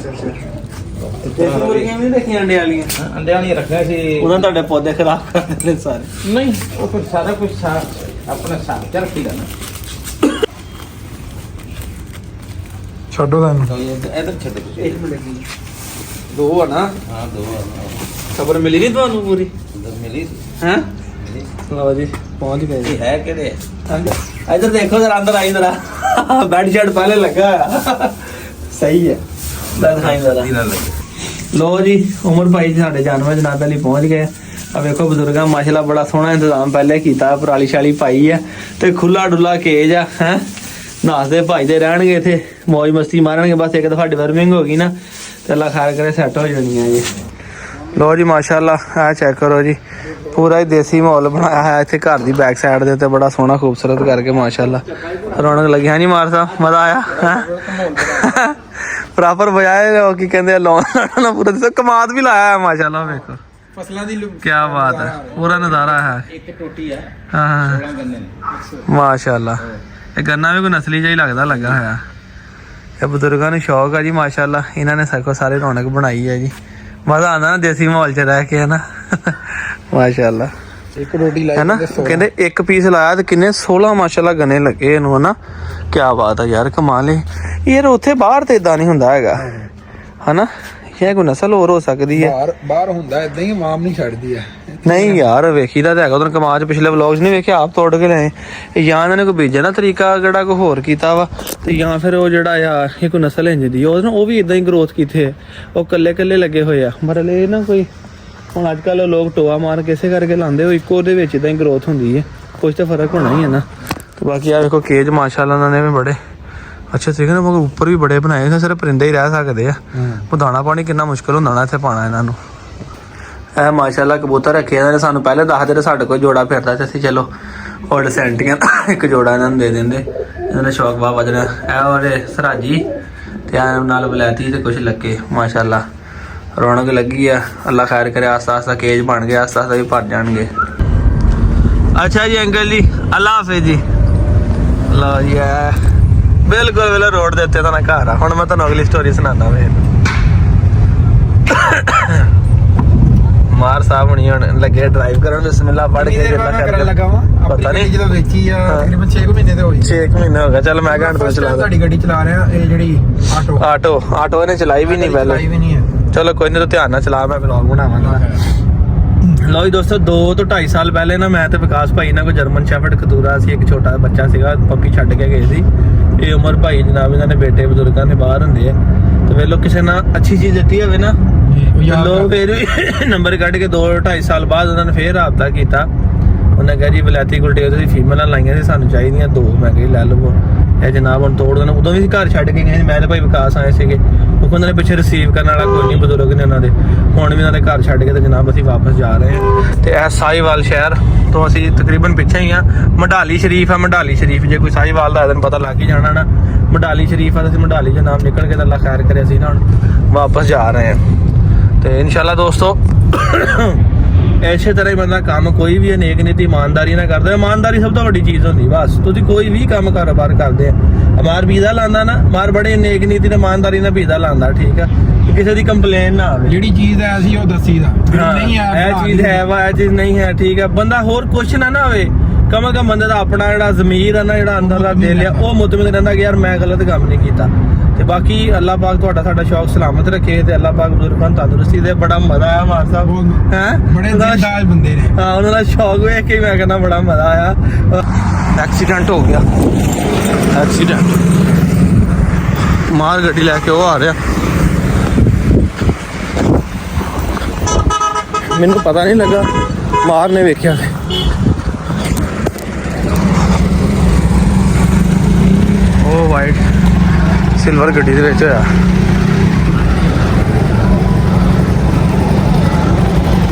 Speaker 1: ਤੇ ਮੁਰਗੀਆਂ ਵੀ ਨੀ ਰੱਖੀਆਂ ਅੰਡੇ ਵਾਲੀਆਂ
Speaker 4: ਅੰਡਿਆਂ ਵਾਲੀਆਂ ਰੱਖਿਆ ਸੀ।
Speaker 1: ਉਹਨਾਂ ਤੁਹਾਡੇ ਪੌਦੇ ਖਰਾਬ ਕਰ ਦਿੰਦੇ ਸਾਰੇ
Speaker 4: ਨਹੀਂ ਉਹ ਫਿਰ ਸਾਰਾ ਕੁਝ ਆਪਣਾ ਸਾਫ ਚ ਰੱਖੀਦਾ ਨਾ।
Speaker 2: ਛੱਡੋ ਤੁਹਾਨੂੰ
Speaker 4: ਇਧਰ ਛੱਡ ਦੇ।
Speaker 1: ਇੱਕ ਮਿੰਟ ਦੋ ਆ ਨਾ
Speaker 4: ਹਾਂ ਦੋ
Speaker 1: ਖਬਰ ਮਿਲੀ ਨਹੀਂ ਤੁਹਾਨੂੰ ਪੂਰੀ
Speaker 4: ਅੰਦਰ ਮਿਲੀ
Speaker 1: ਹੈ
Speaker 4: ਮਿਲੀ।
Speaker 1: ਲਓ ਜੀ ਪਹੁੰਚ ਗਏ ਜੀ
Speaker 4: ਇਹ ਹੈ ਕਿਹੜੇ
Speaker 1: ਇੱਧਰ ਦੇਖੋ ਜਰਾ ਅੰਦਰ ਆਈ ਜਰਾ ਬੈਡ ਸ਼ੈਡ ਪਹਿਲੇ ਲੱਗਾ ਹੋਇਆ। ਸਹੀ ਹੈ ਲੈ ਦਿਖਾਈ ਜਰਾ
Speaker 4: ਇਹਨਾਂ ਲੱਗੇ।
Speaker 1: ਲੋ ਜੀ ਉਮਰ ਭਾਈ ਜੀ ਸਾਡੇ ਜਾਨਵਰ ਜਨਾਬ ਲਈ ਪਹੁੰਚ ਗਏ ਆ ਵੇਖੋ ਬਜ਼ੁਰਗਾਂ ਮਾਸ਼ਾਅੱਲਾ ਬੜਾ ਸੋਹਣਾ ਇੰਤਜ਼ਾਮ ਪਹਿਲੇ ਕੀਤਾ ਪਰਾਲੀ ਸ਼ਾਲੀ ਪਾਈ ਆ ਤੇ ਖੁੱਲਾ ਡੁੱਲਾ ਕੇਜ ਆ ਹੈ ਨਾਸਦੇ ਭਾਈਦੇ ਰਹਿਣਗੇ ਇੱਥੇ ਮौज ਮਸਤੀ ਮਾਰਨਗੇ ਬਸ ਇੱਕ ਦਫਾ ਡਿਵਰਮਿੰਗ ਹੋ ਗਈ ਨਾ ਤੇ ਅੱਲਾ ਖੈਰ ਕਰੇ ਸੈੱਟ ਹੋ ਜਾਣੀਆਂ ਜੀ ਲੋ ਜੀ ਮਾਸ਼ਾਅੱਲਾ ਆ ਚੈੱਕ ਕਰੋ ਜੀ ਪੂਰਾ ਹੀ ਦੇਸੀ ਮਾਹੌਲ ਬਣਾਇਆ ਹੈ ਇੱਥੇ ਘਰ ਦੀ ਬੈਕ ਸਾਈਡ ਦੇ ਉੱਤੇ ਬੜਾ ਸੋਹਣਾ ਖੂਬਸੂਰਤ ਕਰਕੇ ਮਾਸ਼ਾਅੱਲਾ ਰੌਣਕ ਲੱਗੀ ਹਾਂ ਜੀ ਮਾਰ ਸਾਹਿਬ ਮਜ਼ਾ ਆਇਆ ਹੈਂ ਪ੍ਰੋਪਰ ਬਜਾਏ ਉਹ ਕੀ ਕਹਿੰਦੇ ਆ ਲਾਉਣ ਨਾ ਪੂਰਾ ਦਿਸ ਕਮਾਦ ਵੀ ਲਾਇਆ ਹੈ ਮਾਸ਼ਾਅੱਲਾ ਵੇਖੋ
Speaker 2: ਫਸਲਾਂ ਦੀ
Speaker 1: ਕੀ ਬਾਤ ਹੈ ਪੂਰਾ ਨਜ਼ਾਰਾ ਹੈ
Speaker 4: ਇੱਕ ਟੋਟੀ ਆ
Speaker 1: ਹਾਂ
Speaker 4: 16 ਗੰਨੇ ਨੇ।
Speaker 1: ਮਾਸ਼ਾਅੱਲਾ ਇਹ ਗੰਨਾ ਵੀ ਕੋਈ ਨਸਲੀ ਜਿਹਾ ਹੀ ਲੱਗਦਾ ਲੱਗਾ ਹੋਇਆ ਇਹ ਬਜ਼ੁਰਗਾਂ ਨੂੰ ਸ਼ੌਕ ਆ ਜੀ ਮਾਸ਼ਾਅੱਲਾ ਇਹਨਾਂ ਨੇ ਸਗੋਂ ਸਾਰੇ ਰੌਣਕ ਬਣਾਈ ਹੈ ਜੀ ਮਜ਼ਾ ਆਉਂਦਾ ਨਾ ਦੇਸੀ ਮਾਹੌਲ 'ਚ ਰਹਿ ਕੇ ਹਨਾ ਮਾਸ਼ਾਅੱਲਾ
Speaker 2: ਇੱਕ ਰੋਟੀ ਲਾਈ
Speaker 1: ਹੈਨਾ ਕਹਿੰਦੇ ਇੱਕ ਪੀਸ ਲਾਇਆ ਤੇ ਕਿੰਨੇ 16 ਮਾਸ਼ਾਅੱਲਾ ਗੰਨੇ ਲੱਗੇ ਇਹਨੂੰ ਹਨਾ ਕੀ ਬਾਤ ਹੈ ਯਾਰ ਕਮਾਲ ਹੈ ਯਾਰ ਉੱਥੇ ਬਾਹਰ ਤੇ ਇਦਾਂ ਨਹੀਂ ਹੁੰਦਾ ਹੈਗਾ ਹਨਾ ਇਹ ਕੋਈ ਨਸਲ ਹੋਰ ਹੋ ਸਕਦੀ ਹੈ
Speaker 2: ਬਾਹਰ ਹੁੰਦਾ ਇਦਾਂ ਹੀ ਮਾਮ ਨਹੀਂ ਛੱਡਦੀ ਆ
Speaker 1: ਨਹੀਂ ਯਾਰ ਵੇਖੀਦਾ ਤਾਂ ਹੈਗਾ ਉਦੋਂ ਕਮਾਜ ਪਿਛਲੇ ਵਲੌਗਸ ਨਹੀਂ ਵੇਖਿਆ ਆਪ ਤੋੜ ਕੇ ਲਏ ਜਾਂ ਇਹਨਾਂ ਨੇ ਕੋਈ ਬੀਜਣ ਦਾ ਤਰੀਕਾ ਕਿਹੜਾ ਕੋਈ ਹੋਰ ਕੀਤਾ ਵਾ ਤੇ ਜਾਂ ਫਿਰ ਉਹ ਜਿਹੜਾ ਆ ਇਹ ਕੋਈ ਨਸਲ ਇੰਜ ਦੀ ਉਹ ਵੀ ਇਦਾਂ ਹੀ ਗਰੋਥ ਕੀਤੇ ਆ ਉਹ ਕੱਲੇ ਕੱਲੇ ਲੱਗੇ ਹੋਏ ਆ ਮਤਲਬ ਇਹ ਨਾ ਕੋਈ ਹੁਣ ਅੱਜ ਕੱਲ ਲੋਕ ਟੋਆ ਮਾਰ ਕਿਸੇ ਕਰਕੇ ਲਾਉਂਦੇ ਉਹ ਇੱਕੋ ਦੇ ਵਿੱਚ ਇਦਾਂ ਹੀ ਗਰੋਥ ਹੁੰਦੀ ਹੈ ਕੁਝ ਤਾਂ ਫਰਕ ਹੋਣਾ ਹੀ ਹੈ ਨਾ ਤੇ ਬਾਕੀ ਆ ਵੇਖੋ ਕੇਜ ਮਾਸ਼ਾਅੱਲਾ ਉਹਨਾਂ ਨੇ ਵੀ ਬੜੇ ਅੱਛਾ ਠੀਕ ਹੈ ਨਾ ਮਗਰ ਉੱਪਰ ਵੀ ਬੜੇ ਬਣਾਏ ਨੇ ਸਿਰਫ ਪਰਿੰਦੇ ਹੀ ਰਹਿ ਸਕਦੇ ਆ ਉਹ ਦਾਣਾ ਪਾਣੀ ਕਿੰਨਾ ਮੁਸ਼ਕਲ ਹੁੰਦਾ ਨਾ ਇੱਥੇ ਪਾਣਾ ਇਹਨਾਂ ਨੂੰ ਇਹ ਮਾਸ਼ਾਅੱਲਾ ਕਬੂਤਰ ਰੱਖੇ ਇਹਨਾਂ ਨੇ ਸਾਨੂੰ ਪਹਿਲੇ ਦੱਸ ਦਿੱਤੇ ਸਾਡੇ ਕੋਲ ਜੋੜਾ ਫਿਰਦਾ ਤੇ ਅਸੀਂ ਚਲੋ ਹੋਰ ਸੈਂਟੀਆਂ ਇੱਕ ਜੋੜਾ ਇਹਨਾਂ ਨੂੰ ਦੇ ਦਿੰਦੇ ਇਹਨਾਂ ਦਾ ਸ਼ੌਕ ਬਹੁਤ ਵੱਜਣਾ ਇਹ ਉਹਦੇ ਸਰਾਜੀ ਤੇ ਨਾਲ ਬਲੈਤੀ ਤੇ ਕੁਝ ਲੱਗੇ ਮਾਸ਼ਾਅੱਲਾ ਰੌਣਕ ਲੱਗੀ ਆ ਅੱਲਾ ਖੈਰ ਕਰੇ ਆਸਤਾ ਆਸਤਾ ਕੇਜ ਬਣ ਗਿਆ ਆਸਤਾ ਆਸਤਾ ਵੀ ਭਰ ਜਾਣਗੇ ਅੱਛਾ ਜੀ ਅੰਕਲ ਜੀ ਅੱਲਾ ਹਾਫਿਜ਼ ਜੀ ਲਓ ਜੀ ਬਿਲਕੁਲ ਵੇਲੇ ਰੋਡ ਦੇ ਉੱਤੇ ਤਾਂ ਨਾ ਘਰ ਆ ਹੁਣ ਮੈਂ ਤੁਹਾਨੂੰ ਅਗਲੀ ਸਟੋਰੀ ਸੁਣਾਉਂਦਾ ਵੇ ਮਾਰ ਸਾਹਿਬ ਹੁਣੀ ਹੁਣ ਲੱਗੇ ਡਰਾਈਵ ਕਰਨ ਬਿਸਮਿਲ੍ਲਾ ਪੜ ਕੇ ਗੱਲਾਂ ਕਰਨ
Speaker 2: ਲੱਗਾ ਵਾ
Speaker 1: ਪਤਾ ਨਹੀਂ
Speaker 2: ਜਦੋਂ ਵੇਚੀ ਆ ਤਕਰੀਬਨ 6 ਮਹੀਨੇ ਤੇ ਹੋਈ
Speaker 1: 6 ਮਹੀਨੇ ਹੋ ਗਏ ਚੱਲ ਮੈਂ ਘੰਟੇ ਤੋਂ ਚਲਾ
Speaker 2: ਤੁਹਾਡੀ ਗੱਡੀ ਚਲਾ ਰਿਹਾ ਇਹ ਜਿਹੜੀ
Speaker 1: ਆਟੋ ਇਹਨੇ ਚਲਾਈ ਵੀ ਨਹੀਂ ਪਹਿਲਾਂ
Speaker 2: ਚਲਾਈ ਵੀ ਨਹੀਂ ਹੈ
Speaker 1: ਚਲੋ ਕੋਈ ਨਹੀਂ ਧਿਆਨ ਨਾਲ ਚਲਾ ਮੈਂ ਵਲੌਗ ਬਣਾਵਾਂਗਾ ਲਓ ਜੀ ਦੋਸਤੋ 2 ਤੋਂ 2.5 ਸਾਲ ਪਹਿਲੇ ਨਾ ਮੈਂ ਤੇ ਵਿਕਾਸ ਭਾਈ ਨਾਲ ਕੋਈ ਜਰਮਨ ਸ਼ੈਫਰਡ ਕਤੂਰਾ ਸੀ ਇੱਕ ਛੋਟਾ ਬੱਚਾ ਸੀਗਾ ਪੱਪੀ ਛੱਡ ਕੇ ਗਏ ਸੀ ਇਹ ਉਮਰ ਭਾਈ ਜਨਾਬ ਇਹਨਾਂ ਦੇ ਬੇਟੇ ਬਜ਼ੁਰਗਾਂ ਦੇ ਬਾਹਰ ਹੁੰਦੇ ਆ ਤੇ ਵੇਖ ਲੋ ਕਿਸੇ ਨਾਲ ਅੱਛੀ ਚੀਜ਼ ਦਿੱਤੀ ਹੋਵੇ ਨਾ ਲੋਕ ਫਿਰ ਵੀ ਨੰਬਰ ਕੱਢ ਕੇ 2-2.5 ਸਾਲ ਬਾਅਦ ਉਹਨਾਂ ਨੇ ਫੇਰ ਰਾਬਤਾ ਕੀਤਾ ਉਹਨੇ ਕਿਹਾ ਜੀ ਵਲੈਤੀ ਗੁਲਟੇ ਉਹਦੀ ਫੀਮੇਲਾਂ ਲਾਈਆਂ ਸੀ ਸਾਨੂੰ ਚਾਹੀਦੀਆਂ 2 ਮੈਂ ਕਿਹਾ ਲੈ ਲਵੋ ਇਹ ਜਨਾਬ ਹੁਣ ਤੋੜ ਦੇਣਾ ਉਦੋਂ ਵੀ ਘਰ ਛੱਡ ਕੇ ਗਏ ਮੈਂ ਤੇ ਭਾਈ ਵਿਕਾਸ ਆਏ ਸੀਗੇ ਉਹ ਉਹਨਾਂ ਨੇ ਪਿੱਛੇ ਰਿਸੀਵ ਕਰਨ ਵਾਲਾ ਕੋਈ ਨਹੀਂ ਬਜ਼ੁਰਗ ਨੇ ਉਹਨਾਂ ਦੇ ਹੁਣ ਵੀ ਉਹਨਾਂ ਦੇ ਘਰ ਛੱਡ ਕੇ ਤੇ ਜਨਾਬ ਅਸੀਂ ਵਾਪਸ ਜਾ ਰਹੇ ਹਾਂ ਤੇ ਇਹ ਸਾਹੀਵਾਲ ਸ਼ਹਿਰ ਤੋਂ ਅਸੀਂ ਤਕਰੀਬਨ ਪਿੱਛੇ ਹੀ ਆ ਮਢਾਲੀ ਸ਼ਰੀਫ ਆ ਮਢਾਲੀ ਸ਼ਰੀਫ ਜੇ ਕੋਈ ਸਾਹੀਵਾਲ ਦਾ ਪਤਾ ਲੱਗ ਹੀ ਜਾਣਾ ਨਾ ਮਢਾਲੀ ਸ਼ਰੀਫ ਆ ਅਸੀਂ ਮਢਾਲੀ ਦੇ ਨਾਮ ਨਿਕਲ ਕੇ ਤਾਂ ਅੱਲਾ ਖੈਰ ਕਰੇ ਅਸੀਂ ਨਾ ਹੁਣ ਵਾਪਸ ਜਾ ਰਹੇ ਹਾਂ ਤੇ ਇਨਸ਼ਾਅੱਲਾ ਦੋਸਤੋ ਇਸੇ ਤਰ੍ਹਾਂ ਹੀ ਬੰਦਾ ਕੰਮ ਕੋਈ ਵੀ ਨੇਕ ਨੀਤੀ ਇਮਾਨਦਾਰੀ ਨਾਲ ਕਰਦਾ ਇਮਾਨਦਾਰੀ ਸਭ ਤੋਂ ਵੱਡੀ ਚੀਜ਼ ਹੁੰਦੀ ਬਸ ਤੁਸੀਂ ਕੋਈ ਵੀ ਕੰਮ ਕਾਰੋਬਾਰ ਕਰਦੇ ਆ ਮਾਰ ਵੀਜ਼ਾ ਲਾਂਦਾ ਨਾ ਮਾਰ ਬੜੇ ਨੇਕ ਨੀਤੀ ਤੇ ਇਮਾਨਦਾਰੀ ਨਾਲ ਵੀਜ਼ਾ ਲਾਂਦਾ ਠੀਕ ਆ ਕਿਸੇ ਦੀ ਕੰਪਲੇਨ ਨਾ ਆਵੇ
Speaker 2: ਜਿਹੜੀ ਚੀਜ਼ ਹੈ ਅਸੀਂ ਉਹ ਦੱਸੀ ਦਾ ਨਹੀਂ ਆ
Speaker 1: ਇਹ ਚੀਜ਼ ਹੈ ਵਾ ਇਹ ਚੀਜ਼ ਨਹੀਂ ਹੈ ਠੀਕ ਆ ਬੰਦਾ ਹੋਰ ਕੁਛ ਨਾ ਹੋਵੇ ਕਮ ਕਮ ਬੰਦੇ ਦਾ ਆਪਣਾ ਜਿਹੜਾ ਜ਼ਮੀਰ ਆ ਨਾ ਜਿਹੜਾ ਅੰਦਰ ਦਾ ਦਿਲ ਆ ਉਹ ਮੁਤਮਿਨ ਰਹਿੰਦਾ ਕਿ ਯਾਰ ਮੈਂ ਗਲਤ ਕੰਮ ਨਹੀਂ ਕੀਤਾ ਤੇ ਬਾਕੀ ਅੱਲਾਹ ਪਾਕ ਤੁਹਾਡਾ ਸਾਡਾ ਸ਼ੌਕ ਸਲਾਮਤ ਰੱਖੇ ਤੇ ਅੱਲਾਹ ਪਾਕ ਬਜ਼ੁਰਗਾਂ ਨੂੰ ਤੰਦਰੁਸਤੀ ਦੇ ਬੜਾ ਮਜ਼ਾ ਆਇਆ ਮਾਰ ਸਾਹਿਬ ਹੈ
Speaker 2: ਬੜੇ ਦਿਲਦਾਰ ਬੰਦੇ ਨੇ
Speaker 1: ਹਾਂ ਉਹਨਾਂ ਦਾ ਸ਼ੌਕ ਵੇਖ ਕੇ ਮੈਂ ਕਹਿੰਦਾ ਬੜਾ ਮਜ਼ਾ ਆਇਆ ਐਕਸੀਡੈਂਟ ਹੋ ਗਿਆ ਐਕਸੀਡੈਂਟ ਮਾਰ ਗੱਡੀ ਲੈ ਕੇ ਉਹ ਆ ਰਿਹਾ ਮੈਨੂੰ ਪਤਾ ਨਹੀਂ ਲੱਗਾ ਮਾਰ ਨੇ ਵੇਖਿਆ ਉਹ ਵਾਈਟ ਸਿਲਵਰ ਗੱਡੀ ਦੇ ਵਿੱਚ ਹੋਇਆ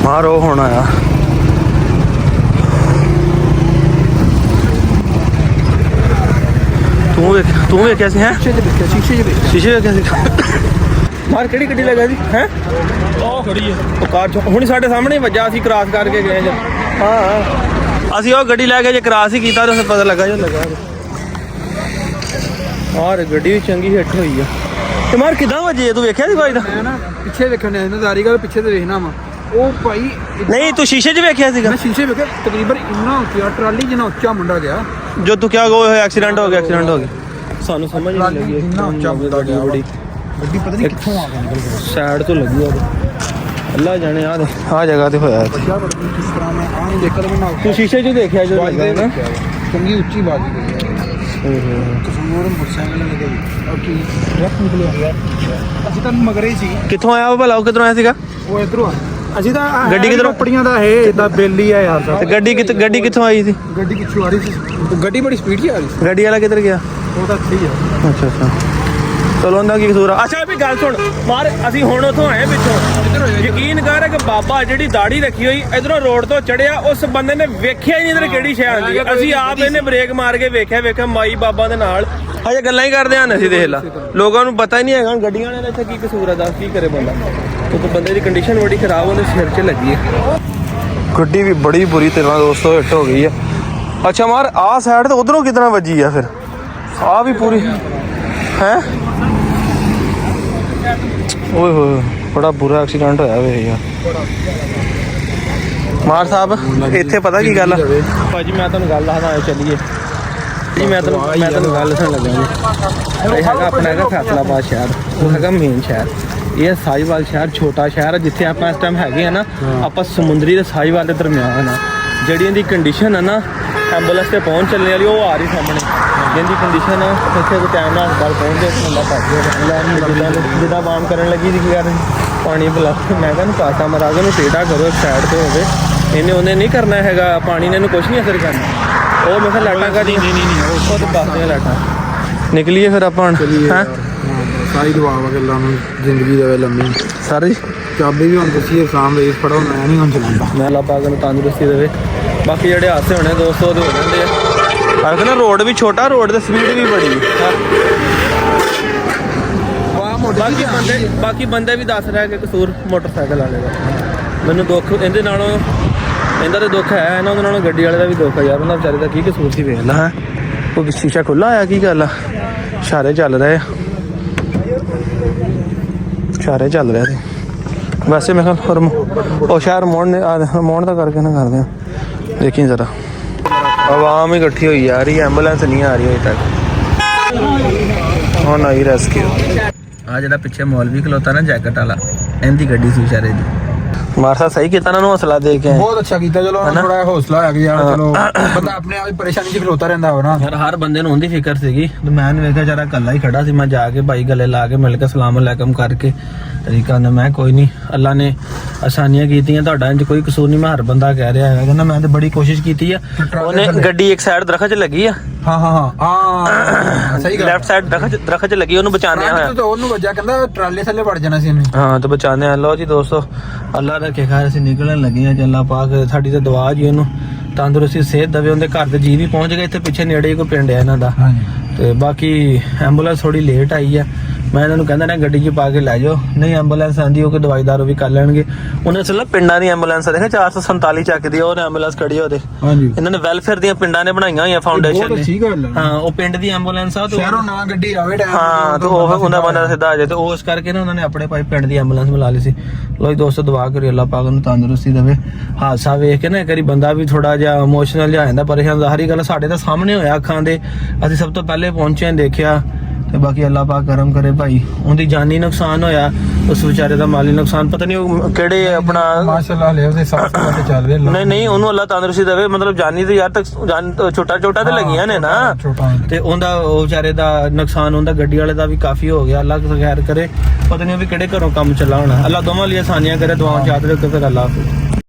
Speaker 1: ਮਾਰ ਉਹ ਹੁਣ ਆਇਆ ਤੂੰ ਵੇਖਿਆ ਸੀ ਹੈ ਸ਼ੀਸ਼ੇ ਵੇਖਿਆ ਸੀ ਮਾਰ ਕਿਹੜੀ ਗੱਡੀ ਲੱਗਾ ਜੀ ਹੈ ਉਹ ਖੜੀ ਹੈ ਉਹ ਕਾਰ ਹੁਣ ਸਾਡੇ ਸਾਹਮਣੇ ਹੀ ਵੱਜਾ ਅਸੀਂ ਕ੍ਰਾਸ ਕਰਕੇ ਗਏ ਜੀ ਹਾਂ ਅਸੀਂ ਉਹ ਗੱਡੀ ਲੈ ਕੇ ਜੇ ਕ੍ਰਾਸ ਹੀ ਕੀਤਾ ਤਾਂ ਸਾਨੂੰ ਪਤਾ ਲੱਗਾ ਜੋ ਲੱਗਾ ਔਰ ਗੱਡੀ ਵੀ ਚੰਗੀ ਹਿੱਟ ਹੋਈ ਆ ਤੇ ਮਾਰ ਕਿਦਾਂ ਵੱਜੀ ਤੂੰ ਵੇਖਿਆ ਸੀ ਕੋਈ ਦਾ
Speaker 2: ਮੈਂ ਨਾ ਪਿੱਛੇ ਵੇਖਣ ਨੇ ਨਜ਼ਾਰੀ ਗੱਲ ਪਿੱਛੇ ਤੇ ਵੇਖਣਾ ਵਾ ਉਹ ਭਾਈ
Speaker 1: ਨਹੀਂ ਤੂੰ ਸ਼ੀਸ਼ੇ 'ਚ ਵੇਖਿਆ ਸੀਗਾ
Speaker 2: ਮੈਂ ਸ਼ੀਸ਼ੇ ਵੇਖਿਆ ਤਕਰੀਬਨ ਇੰਨਾ ਉੱਚਾ ਟਰਾਲੀ ਜਿੰਨਾ ਉੱਚਾ ਮੁੰਡਾ ਗਿਆ
Speaker 1: ਜੋ ਤੂੰ ਕਿਹਾ ਹੋਇਆ ਐਕਸੀਡੈਂਟ ਹੋ ਗਿਆ ਸਾਨੂੰ ਸਮਝ ਨਹੀਂ ਲੱਗੀ
Speaker 2: ਇੰਨਾ ਉੱਚਾ ਮੁੰਡਾ ਗਿਆ ਬੜੀ ਗੱਡੀ ਪਤਾ ਨਹੀਂ ਕਿੱਥੋਂ ਆ ਗਈ
Speaker 1: ਸਾਈਡ ਤੋਂ ਲੱਗੀ ਉਹ ਅੱਲਾ ਜਾਣੇ ਆ ਜਗ੍ਹਾ ਤੇ ਹੋਇਆ
Speaker 2: ਕਿਸ ਤਰ੍ਹਾਂ ਮੈਂ ਆਹ ਨਹੀਂ ਦੇਖਦਾ ਮੈਂ
Speaker 1: ਤੂੰ ਸ਼ੀਸ਼ੇ 'ਚ ਦੇਖਿਆ ਜੋ ਲੱਗਾ ਨਾ
Speaker 2: ਚੰਗੀ ਉੱਚੀ ਬਾਤ ਗਈ ਕਸੂਰ ਮੋਟਰਸਾਈਕਲ ਲੱਗੇ ਓਕੇ ਰੱਖ ਨਿਕਲਿਆ ਅਸੀਂ ਤਾਂ ਮਗਰੇ ਹੀ ਸੀ
Speaker 1: ਕਿੱਥੋਂ ਆਇਆ ਉਹ ਭਲਾ ਉਹ ਕਿੱਧਰੋਂ ਆਇਆ ਸੀਗਾ
Speaker 2: ਉਹ ਇਧਰੋਂ ਆ ਅਸੀਂ ਤਾਂ
Speaker 1: ਗੱਡੀ ਕਿੱਧਰੋਂ
Speaker 2: ਕੱਪੜੀਆਂ ਦਾ ਇਹ ਇਦਾਂ ਬੇਲੀ ਆ ਯਾਰ
Speaker 1: ਤੇ ਗੱਡੀ ਕਿੱਥੋਂ ਆਈ ਸੀ
Speaker 2: ਗੱਡੀ ਪਿੱਛੋਂ ਆ ਰਹੀ ਸੀ ਗੱਡੀ ਬੜੀ ਸਪੀਡ 'ਚ ਆ ਰਹੀ ਸੀ
Speaker 1: ਗੱਡੀ ਵਾਲਾ ਕਿੱਧਰ ਗਿਆ
Speaker 2: ਉਹ ਤਾਂ ਸਹੀ ਆ
Speaker 1: ਅੱਛਾ ਚਲੋ ਉਹਦਾ ਕੀ ਕਸੂਰ ਆ ਅੱਛਾ ਵੀ ਗੱਲ ਸੁਣ ਮਾਰ ਅਸੀਂ ਹੁਣ ਉੱਥੋਂ ਆਏ ਪਿੱਛੋਂ ਯਕੀਨ ਕਰ ਕਿ ਬਾਬਾ ਜਿਹੜੀ ਦਾੜੀ ਰੱਖੀ ਹੋਈ ਇਧਰੋਂ ਰੋਡ ਤੋਂ ਚੜਿਆ ਉਸ ਬੰਦੇ ਨੇ ਵੇਖਿਆ ਹੀ ਨਹੀਂ ਇਧਰ ਕਿਹੜੀ ਸ਼ੈ ਆਉਂਦੀ ਹੈ ਅਸੀਂ ਆਪ ਇਹਨੇ ਬ੍ਰੇਕ ਮਾਰ ਕੇ ਵੇਖਿਆ ਮਾਈ ਬਾਬਾ ਦੇ ਨਾਲ ਹਜੇ ਗੱਲਾਂ ਹੀ ਕਰਦੇ ਹਨ ਅਸੀਂ ਦੇਖ ਲਾ ਲੋਕਾਂ ਨੂੰ ਪਤਾ ਹੀ ਨਹੀਂ ਹੈਗਾ ਗੱਡੀਆਂ ਵਾਲਿਆਂ ਦਾ ਇੱਥੇ ਕੀ ਕਸੂਰ ਆ ਦੱਸ ਕੀ ਕਰੇ ਬੰਦਾ ਉਹ ਬੰਦੇ ਦੀ ਕੰਡੀਸ਼ਨ ਬੜੀ ਖਰਾਬ ਉਹਦੇ ਸਿਰ 'ਚ ਲੱਗੀ ਹੈ ਗੱਡੀ ਵੀ ਬੜੀ ਬੁਰੀ ਤਰ੍ਹਾਂ ਦੋਸਤੋ ਹਿੱਟ ਹੋ ਗਈ ਆ ਅੱਛਾ ਮਾਰ ਆਹ ਸਾਈਡ ਤੇ ਉਧਰੋਂ ਕਿਤਨਾ ਵੱਜੀ ਆ ਫਿਰ ਆ ਵੀ ਪੂਰੀ ਹੈ ਓਏ ਹੋਏ ਬੜਾ ਬੁਰਾ ਐਕਸੀਡੈਂਟ ਹੋਇਆ ਵੇ ਯਾਰ ਮਾਰ ਸਾਹਿਬ ਇੱਥੇ ਪਤਾ ਕੀ ਗੱਲ ਆ ਭਾਜੀ ਮੈਂ ਤੁਹਾਨੂੰ ਗੱਲ ਦੱਸਦਾ ਆਏ ਚੱਲੀਏ ਜੀ ਮੈਂ ਤੁਹਾਨੂੰ ਗੱਲ ਦੱਸਣ ਲੱਗਾ ਜੀ ਇਹ ਹੈਗਾ ਆਪਣਾ ਹੈਗਾ ਫੈਸਲਾਬਾਦ ਸ਼ਹਿਰ ਉਹ ਹੈਗਾ ਮੇਨ ਸ਼ਹਿਰ ਇਹ ਸਾਹੀਵਾਲ ਸ਼ਹਿਰ ਛੋਟਾ ਸ਼ਹਿਰ ਜਿੱਥੇ ਆਪਾਂ ਇਸ ਟਾਈਮ ਹੈਗੇ ਆ ਨਾ ਆਪਾਂ ਸਮੁੰਦਰੀ ਤੇ ਸਾਹੀਵਾਲ ਦੇ ਦਰਮਿਆਨ ਆ ਜਿਹੜੀ ਇਹਦੀ ਕੰਡੀਸ਼ਨ ਆ ਨਾ ਐਂਬੂਲੈਂਸ ਤੇ ਪਹੁੰਚ ਚੱਲਣੇ ਵਾਲੀ ਉਹ ਆ ਰਹੀ ਸਾਹਮਣੇ ਜਿਹਦੀ ਕੰਡੀਸ਼ਨ ਆ ਇੱਥੇ ਕੋਈ ਟਾਈਮ ਨਾਲ ਹਸਪਤਾਲ ਪਹੁੰਚਦੇ ਬੰਦਾ ਭੱਜ ਗਿਆ ਜਿੱਦਾਂ ਵਾਮ ਕਰਨ ਲੱਗੀ ਸੀ ਕੀ ਕਰ ਪਾਣੀ ਪਿਲਾ ਮੈਂ ਕਹਿੰਦਾ ਪਾਸਾ ਮਰਾ ਕੇ ਨੂੰ ਟੇਢਾ ਕਰੋ ਸਾਈਡ ਤੇ ਹੋਵੇ ਉਹਨੇ ਨਹੀਂ ਕਰਨਾ ਹੈਗਾ ਪਾਣੀ ਨੇ ਇਹਨੂੰ ਕੁਝ ਨਹੀਂ ਅਸਰ ਕਰਨਾ ਉਹ ਮੈਂ ਕਿਹਾ ਲਾਟਾਂ ਕਾ ਨਹੀਂ ਉਹ ਤਾਂ ਦੱਸਦੇ ਲਾਟਾਂ ਨਿਕਲੀਏ ਫਿਰ ਆਪਾਂ ਹਾਂ
Speaker 2: ਸਾਰੀ ਦੁਆ ਵਾ ਗੱਲਾਂ ਨੂੰ ਜ਼ਿੰਦਗੀ ਦੇ ਲੰਮੀ
Speaker 1: ਸਾਰੇ
Speaker 2: ਚਾਬੀ ਵੀ ਹੁਣ ਤੁਸੀਂ ਸਾਹਮ ਵੇਸ ਫੜੋ ਮੈਂ ਨਹੀਂ ਹੁਣ ਚਲਾਉਂਦਾ
Speaker 1: ਮੈਂ ਅੱਲਾ ਪਾਕ ਨੂੰ ਤੰਦਰੁਸਤੀ ਦੇਵੇ ਬਾਕੀ ਜਿਹੜੇ ਹਾਸੇ ਹੋਣੇ ਦੋਸਤੋ ਉਹਦੇ ਹੋ ਜਾਂਦੇ ਆ ਅਗਰ ਨਾ ਰੋਡ ਵੀ ਛੋਟਾ ਰੋਡ ਤੇ ਸਪੀਡ ਵੀ ਬੜੀ ਬਾਕੀ ਬੰਦੇ ਵੀ ਦੱਸ ਰਿਹਾ ਕਿ ਕਸੂਰ ਮੋਟਰਸਾਈਕਲ ਵਾਲੇ ਦਾ ਮੈਨੂੰ ਦੁੱਖ ਇਹਦੇ ਨਾਲੋਂ ਇਹਦਾ ਤਾਂ ਦੁੱਖ ਹੈ ਇਹਨਾਂ ਉਹਦੇ ਨਾਲੋਂ ਗੱਡੀ ਵਾਲੇ ਦਾ ਵੀ ਦੁੱਖ ਹੈ ਯਾਰ ਉਹਨਾਂ ਵਿਚਾਰੇ ਦਾ ਕੀ ਕਸੂਰ ਸੀ ਵੇਖ ਲਾ ਹੈ ਉਹ ਸ਼ੀਸ਼ਾ ਖੁੱਲਾ ਆਇਆ ਕੀ ਗੱਲ ਆ ਇਸ਼ਾਰੇ ਚੱਲ ਰਹੇ ਤੇ ਵੈਸੇ ਮੈਂ ਕਿਹਾ ਉਹ ਸ਼ਹਿਰ ਮੋੜ ਦਾ ਕਰਕੇ ਨਾ ਕਰਦੇ ਆ ਦੇਖੀ ਜ਼ਰਾ ਆਵਾਮ ਹੀ ਇਕੱਠੀ ਹੋਈ ਆ ਰਹੀ ਐਂਬੂਲੈਂਸ ਨਹੀਂ ਆ ਰਹੀ ਅਜੇ ਤੱਕ ਹੁਣ ਆਈ ਰੈਸਕਿਊ ਆ ਜਿਹੜਾ ਪਿੱਛੇ ਮੌਲਵੀ ਖਲੋਤਾ ਨਾ ਜੈਕਟ ਵਾਲਾ ਇਹਦੀ ਗੱਡੀ ਸੀ ਵਿਚਾਰੇ ਦੀ ਮਾਰਸਾ ਸਹੀ ਕੀਤਾ ਨਾ ਨੂੰ ਹੌਸਲਾ ਦੇ ਕੇ
Speaker 2: ਬਹੁਤ ਅੱਛਾ ਕੀਤਾ ਚਲੋ ਥੋੜਾ ਹੌਸਲਾ ਆ ਗਿਆ ਚਲੋ ਬੰਦਾ ਆਪਣੇ ਆਪ ਹੀ ਪਰੇਸ਼ਾਨੀ 'ਚ ਖਲੋਤਾ ਰਹਿੰਦਾ ਹੋ ਨਾ
Speaker 1: ਯਾਰ ਹਰ ਬੰਦੇ ਨੂੰ ਹੁੰਦੀ ਫਿਕਰ ਸੀਗੀ ਤੇ ਮੈਂ ਵੇਖਿਆ ਜਰਾ ਇਕੱਲਾ ਹੀ ਖੜਾ ਸੀ ਮੈਂ ਜਾ ਕੇ ਭਾਈ ਗਲੇ ਲਾ ਕੇ ਮਿਲ ਕੇ ਸਲਾਮ ਅਲੈਕਮ ਕਰਕੇ ਤਰੀਕਾ ਨਾ ਮੈਂ ਕੋਈ ਨਹੀਂ ਅੱਲਾ ਨੇ ਆਸਾਨੀਆਂ ਕੀਤੀਆਂ ਤੁਹਾਡਾ ਇੰਜ ਕੋਈ ਕਸੂਰ ਨਹੀਂ ਮੈਂ ਹਰ ਬੰਦਾ ਕਹਿ ਰਿਹਾ ਹੈ ਕਹਿੰਦਾ ਮੈਂ ਤੇ ਬੜੀ ਕੋਸ਼ਿਸ਼ ਕੀਤੀ ਆ ਉਹਨੇ ਗੱਡੀ ਇੱਕ ਸਾਈਡ ਦਰਖਤ 'ਚ ਲੱਗੀ ਆ
Speaker 2: ਹਾਂ ਸਹੀ ਗੱਲ
Speaker 1: ਲੈਫਟ ਸਾਈਡ ਦਰਖਤ 'ਚ ਲੱਗੀ ਉਹਨੂੰ ਬਚਾਉਣਿਆ ਹੋਇਆ
Speaker 2: ਤੇ ਉਹਨੂੰ ਵੱਜਿਆ ਕਹਿੰਦਾ ਟਰਾਲੇ ਥੱਲੇ ਵੜ ਜਾਣਾ ਸੀ ਇਹਨੇ
Speaker 1: ਹਾਂ ਤੇ ਬਚਾਉਂਦੇ ਲਓ ਜੀ ਦੋਸਤੋ ਅੱਲਾ ਰੱਖੇ ਖੈਰ ਅਸੀਂ ਨਿਕਲਣ ਲੱਗੇ ਆ ਅੱਲਾ ਪਾਕ ਸਾਡੀ ਤੇ ਦੁਆ ਜੀ ਉਹਨੂੰ ਤੰਦਰੁਸਤੀ ਸਿਹਤ ਦੇਵੇ ਉਹਦੇ ਘਰ ਦੇ ਜੀ ਵੀ ਪਹੁੰਚ ਗਏ ਇੱਥੇ ਪਿੱਛੇ ਨੇੜੇ ਕੋਈ ਪਿੰਡ ਹੈ ਇਹਨਾਂ ਦਾ ਤੇ ਬਾਕੀ ਐਂਬੂਲੈਂਸ ਥੋੜੀ ਲੇਟ ਆਈ ਆ ਮੈਂ ਇਹਨਾਂ ਨੂੰ ਕਹਿੰਦਾ ਨਾ ਗੱਡੀ 'ਚ ਪਾ ਕੇ ਲੈ ਜਾਓ ਨਹੀਂ ਐਂਬੂਲੈਂਸ ਆਂਦੀ ਉਹ ਕੋਈ ਦਵਾਈ ਦਾਰੂ ਵੀ ਕਰ ਲੈਣਗੇ ਉਹਨੇ ਅਸਲ ਪਿੰਡਾਂ ਦੀ ਐਂਬੂਲੈਂਸ ਆ ਦੇਖਿਆ 447 ਚੱਕਦੀ ਉਹ ਐਂਬੂਲੈਂਸ ਖੜੀ ਆ ਉਹਦੇ ਇਹਨਾਂ ਨੇ ਵੈਲਫੇਅਰ ਦੀਆਂ ਪਿੰਡਾਂ ਨੇ ਬਣਾਈਆਂ ਹੋਈਆਂ ਫਾਊਂਡੇਸ਼ਨ ਨੇ ਹਾਂ ਉਹ ਪਿੰਡ ਦੀ ਐਂਬੂਲੈਂਸ ਆ
Speaker 2: ਸ਼ਹਿਰੋਂ ਨਾ ਗੱਡੀ ਆਵੇ
Speaker 1: ਹਾਂ ਤੇ ਉਹ ਉਹਦਾ ਬੰਦਾ ਸਿੱਧਾ ਆ ਜਾਏ ਤੇ ਉਸ ਕਰਕੇ ਨਾ ਉਹਨਾਂ ਨੇ ਆਪਣੇ ਭਾਈ ਪਿੰਡ ਦੀ ਐਂਬੂਲੈਂਸ ਬੁਲਾ ਲਈ ਸੀ ਲੋ ਦੋਸਤੋ ਦੁਆ ਕਰੀ ਅੱਲਾਹ ਪਾਕ ਨੂੰ ਤੰਦਰੁਸਤੀ ਦੇਵੇ ਹਾਦਸਾ ਵੇਖ ਕੇ ਨਾ ਇੱਕ ਵਾਰੀ ਬੰਦਾ ਵੀ ਥੋੜਾ ਜਿਹਾ ਇਮੋਸ਼ਨਲ ਜਿਹਾ ਜਾਂਦਾ ਪਰੇਸ਼ਾਨ ਜ਼ਾਹਰੀ ਗੱਲ ਸਾਡੇ ਤਾਂ ਸਾਹਮਣੇ ਹੋਇਆ ਅੱਖਾਂ ਦੇ ਅਸੀਂ ਸਭ ਤੋਂ ਪਹਿਲੇ ਪਹੁੰਚੇ ਦੇਖਿਆ ਤੇ ਬਾਕੀ ਅੱਲਾਹ ਪਾਕ ਕਰਮ ਕਰੇ ਭਾਈ ਉਹਦੀ ਜਾਨੀ ਨੁਕਸਾਨ ਹੋਇਆ ਉਸ ਵਿਚਾਰੇ ਦਾ ਮਾਲੀ ਨੁਕਸਾਨ ਪਤਾ ਨਹੀਂ ਉਹ ਕਿਹੜੇ ਆਪਣਾ
Speaker 2: ਮਾਸ਼ਾਅੱਲਾ ਲੈ ਉਹਦੇ ਸਾਫ ਤੇ ਚੱਲ ਰਿਹਾ
Speaker 1: ਨਹੀਂ ਉਹਨੂੰ ਅੱਲਾਹ ਤੰਦਰੁਸਤੀ ਦੇਵੇ ਮਤਲਬ ਜਾਨੀ ਤੇ ਯਾਰ ਤੱਕ ਜਾਨ ਛੋਟਾ ਤੇ ਲੱਗੀਆਂ ਨੇ ਨਾ ਤੇ ਉਹਦਾ ਉਹ ਵਿਚਾਰੇ ਦਾ ਨੁਕਸਾਨ ਹੁੰਦਾ ਗੱਡੀ ਵਾਲੇ ਦਾ ਵੀ ਕਾਫੀ ਹੋ ਗਿਆ ਅੱਲਾਹ ਖੈਰ ਕਰੇ ਪਤਾ ਨਹੀਂ ਉਹ ਵੀ ਕਿਹੜੇ ਘਰੋਂ ਕੰਮ ਚੱਲਾ ਹੋਣਾ ਅੱਲਾਹ ਦੋਵਾਂ ਲਈ ਆਸਾਨੀਆਂ ਕਰੇ ਦੁਆਵਾਂ ਯਾਦ ਰੱਖੋ ਫਿਰ ਅੱਲਾਹ ਹਾਫਿਜ਼